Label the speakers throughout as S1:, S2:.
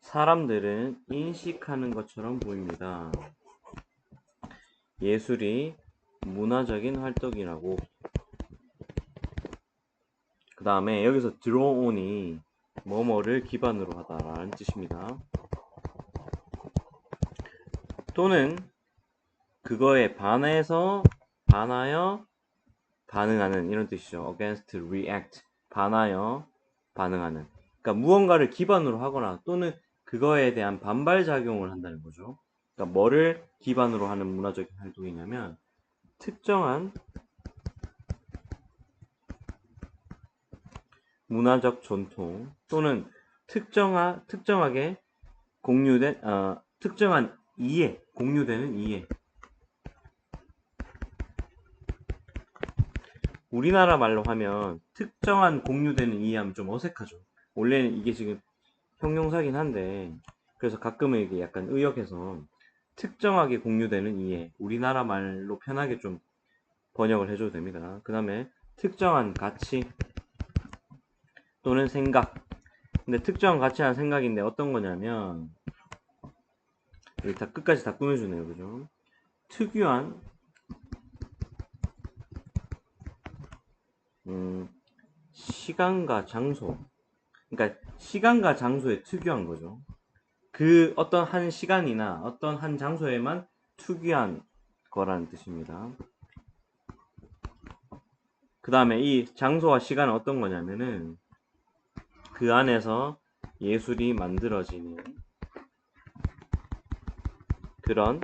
S1: 사람들은 인식하는 것처럼 보입니다. 예술이 문화적인 활동이라고. 그 다음에 여기서 drawon이 뭐뭐를 기반으로 하다라는 뜻입니다. 또는 그거에 반하여 반응하는 이런 뜻이죠. against, react, 반하여 반응하는. 그러니까 무언가를 기반으로 하거나 또는 그거에 대한 반발작용을 한다는 거죠. 그러니까 뭐를 기반으로 하는 문화적인 활동이냐면 특정한 문화적 전통 또는 특정하게 공유된 특정한 이해, 공유되는 이해. 우리나라 말로 하면 특정한 공유되는 이해하면 좀 어색하죠. 원래는 이게 지금 형용사긴 한데 그래서 가끔은 이게 약간 의역해서 특정하게 공유되는 이해, 우리나라 말로 편하게 좀 번역을 해줘도 됩니다. 그 다음에 특정한 가치 또는 생각. 근데 특정한 가치나 생각인데 어떤 거냐면 여기 다 끝까지 다 꾸며주네요. 그죠? 특유한 시간과 장소. 그러니까 시간과 장소에 특유한 거죠. 그 어떤 한 시간이나 어떤 한 장소에만 특유한 거라는 뜻입니다. 그 다음에 이 장소와 시간은 어떤 거냐면은 그 안에서 예술이 만들어지는 그런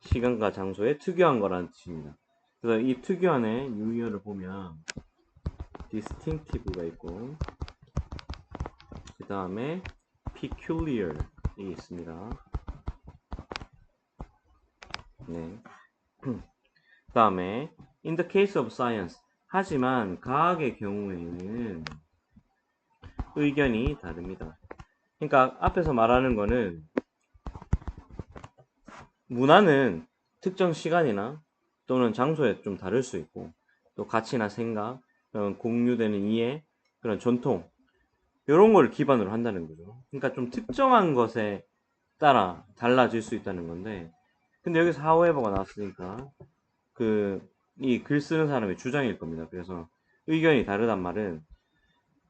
S1: 시간과 장소에 특유한 거라는 뜻입니다. 그래서 이 특유한의 유의어를 보면 distinctive가 있고 그 다음에 peculiar이 있습니다. 네. 그 다음에 in the case of science. 하지만 과학의 경우에는 의견이 다릅니다. 그러니까 앞에서 말하는 거는 문화는 특정 시간이나 또는 장소에 좀 다를 수 있고 또 가치나 생각, 그런 공유되는 이해, 그런 전통 이런 걸 기반으로 한다는 거죠. 그러니까 좀 특정한 것에 따라 달라질 수 있다는 건데 근데 여기서 however가 나왔으니까 이 글 쓰는 사람의 주장일 겁니다. 그래서 의견이 다르단 말은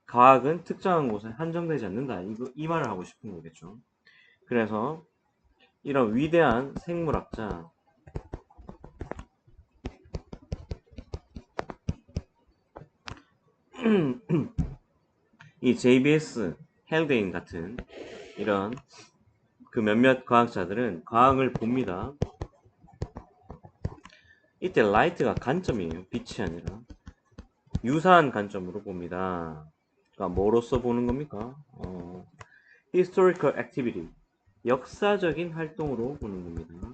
S1: 과학은 특정한 곳에 한정되지 않는다. 이 말을 하고 싶은 거겠죠. 그래서 이런 위대한 생물학자 이 JBS, 헬데인 같은 이런 그 몇몇 과학자들은 과학을 봅니다. 이때 라이트가 관점이에요. 빛이 아니라 유사한 관점으로 봅니다. 그러니까 뭐로서 보는 겁니까? historical activity, 역사적인 활동으로 보는 겁니다.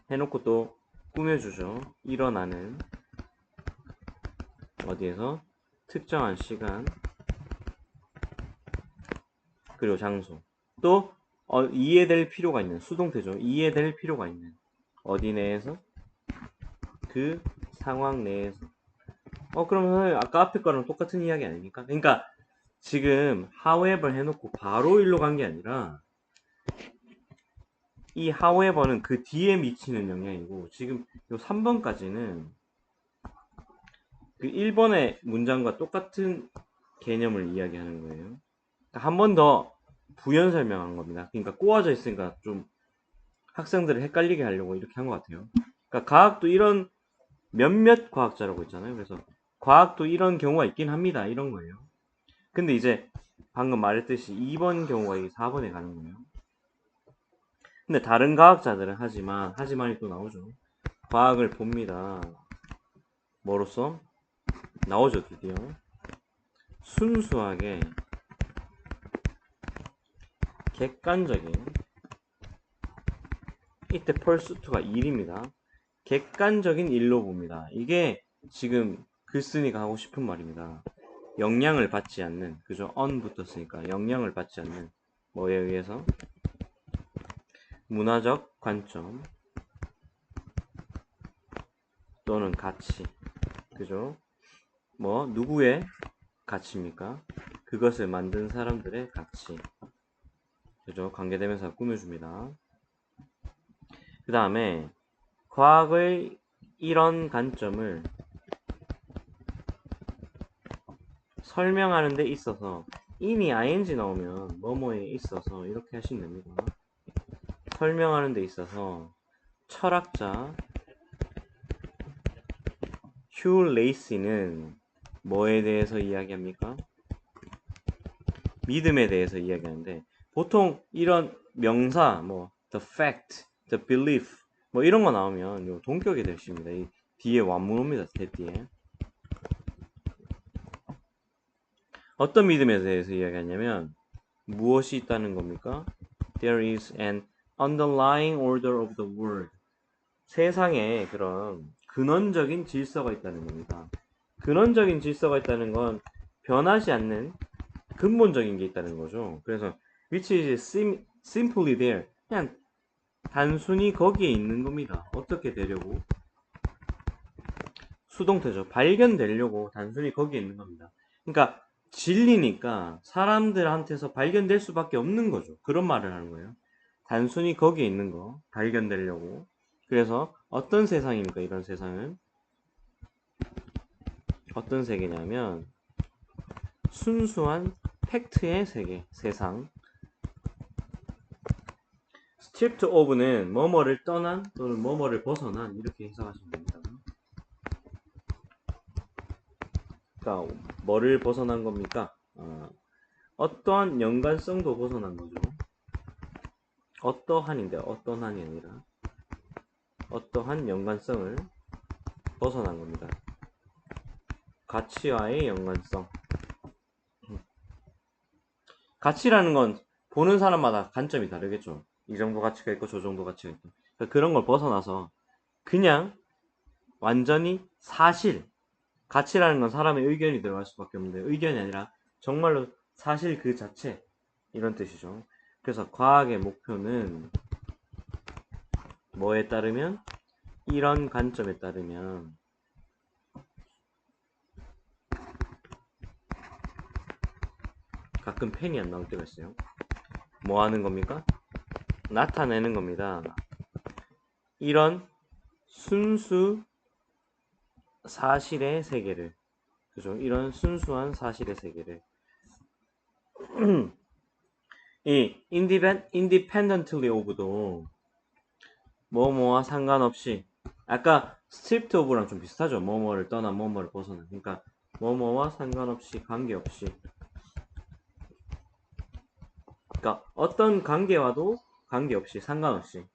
S1: 해놓고 또 꾸며주죠. 일어나는 어디에서 특정한 시간 그리고 장소 또 이해될 필요가 있는 수동태죠. 이해될 필요가 있는 어디 내에서 그 상황 내에서 그러면 아까 앞에 거랑 똑같은 이야기 아닙니까? 그러니까 지금 however 해놓고 바로 일로 간 게 아니라 이 however는 그 뒤에 미치는 영향이고 지금 요 3번까지는 그 1번의 문장과 똑같은 개념을 이야기하는 거예요. 그러니까 한 번 더 부연 설명한 겁니다. 그러니까 꼬아져 있으니까 좀 학생들을 헷갈리게 하려고 이렇게 한 것 같아요. 그러니까 과학도 이런 몇몇 과학자라고 있잖아요. 그래서 과학도 이런 경우가 있긴 합니다. 이런 거예요. 근데 이제 방금 말했듯이 2번 경우가 4번에 가는 거예요. 근데 다른 과학자들은 하지만이 또 나오죠. 과학을 봅니다. 뭐로써? 나오죠, 드디어. 순수하게 객관적인 이때 펄스투가 1입니다. 객관적인 일로 봅니다. 이게 지금 글쓴이가 하고 싶은 말입니다. 영향을 받지 않는, 그죠? on 붙었으니까 영향을 받지 않는 뭐에 의해서 문화적 관점 또는 가치, 그죠? 뭐 누구의 가치입니까? 그것을 만든 사람들의 가치. 그죠? 관계대명사가 꾸며줍니다. 그 다음에 과학의 이런 관점을 설명하는 데 있어서 이미 ing 나오면 뭐뭐에 있어서 이렇게 하시면 됩니다. 설명하는 데 있어서 철학자 휴 레이시는 뭐에 대해서 이야기합니까? 믿음에 대해서 이야기하는데 보통 이런 명사 뭐 the fact, the belief 뭐 이런 거 나오면 요 동격이 될 수 있습니다. 이 뒤에 완문 옵니다. 대 뒤에 어떤 믿음에 대해서 이야기하냐면 무엇이 있다는 겁니까? There is an underlying order of the world. 세상에 그런 근원적인 질서가 있다는 겁니다. 근원적인 질서가 있다는 건 변하지 않는 근본적인 게 있다는 거죠. 그래서 which is simply there. 그냥 단순히 거기에 있는 겁니다. 어떻게 되려고? 수동태죠. 발견되려고 단순히 거기에 있는 겁니다. 그러니까 진리니까 사람들한테서 발견될 수밖에 없는 거죠. 그런 말을 하는 거예요. 단순히 거기에 있는 거 발견되려고. 그래서 어떤 세상입니까? 이런 세상은 어떤 세계냐면 순수한 팩트의 세계, 세상. stripped of는 뭐뭐를 떠난 또는 뭐뭐를 벗어난 이렇게 해석하시면 됩니다. 그러니까 뭐를 벗어난 겁니까? 어떠한 연관성도 벗어난 거죠. 어떠한인데 어떠한이 아니라 어떠한 연관성을 벗어난 겁니다. 가치와의 연관성. 가치라는 건 보는 사람마다 관점이 다르겠죠. 이 정도 가치가 있고 저 정도 가치가 있고 그러니까 그런 걸 벗어나서 그냥 완전히 사실 가치라는 건 사람의 의견이 들어갈 수밖에 없는데 의견이 아니라 정말로 사실 그 자체 이런 뜻이죠. 그래서 과학의 목표는 뭐에 따르면 이런 관점에 따르면 가끔 펜이 안 나올 때가 있어요. 뭐 하는 겁니까? 나타내는 겁니다. 이런 순수 사실의 세계를 그죠? 이런 순수한 사실의 세계를 이 independently of도 뭐뭐와 상관없이 아까 stripped of랑 좀 비슷하죠. 뭐뭐를 떠나 뭐뭐를 벗어나 그러니까 뭐뭐와 상관없이 관계없이 그러니까 어떤 관계와도 관계없이 상관없이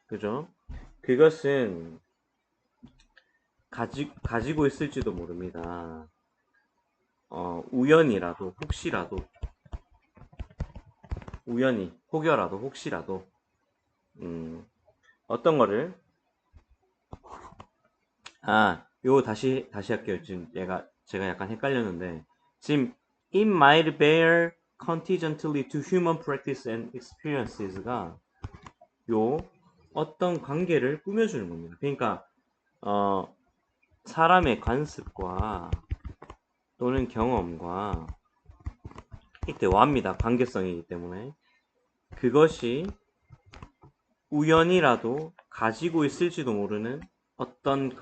S1: 그죠? 그것은 가지고 있을지도 모릅니다. 우연이라도 혹시라도 우연히 혹여라도 혹시라도 어떤 거를 요 다시 할게요. 지금 제가 약간 헷갈렸는데 지금 it might bear contingently to human practice and experiences가 요 어떤 관계를 꾸며주는 겁니다. 그러니까 사람의 관습과 또는 경험과 이때 와입니다. 관계성이기 때문에 그것이 우연이라도 가지고 있을지도 모르는 어떤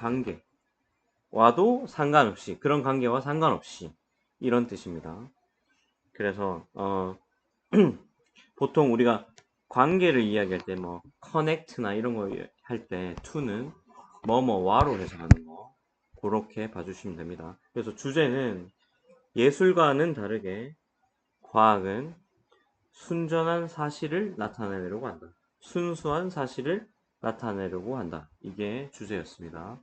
S1: 관계와도 상관없이 그런 관계와 상관없이 이런 뜻입니다. 그래서 보통 우리가 관계를 이야기할 때 뭐 connect나 이런 거 할 때 to는 뭐뭐와로 해석하는 거 그렇게 봐주시면 됩니다. 그래서 주제는 예술과는 다르게 과학은 순전한 사실을 나타내려고 한다. 순수한 사실을 나타내려고 한다. 이게 주제였습니다.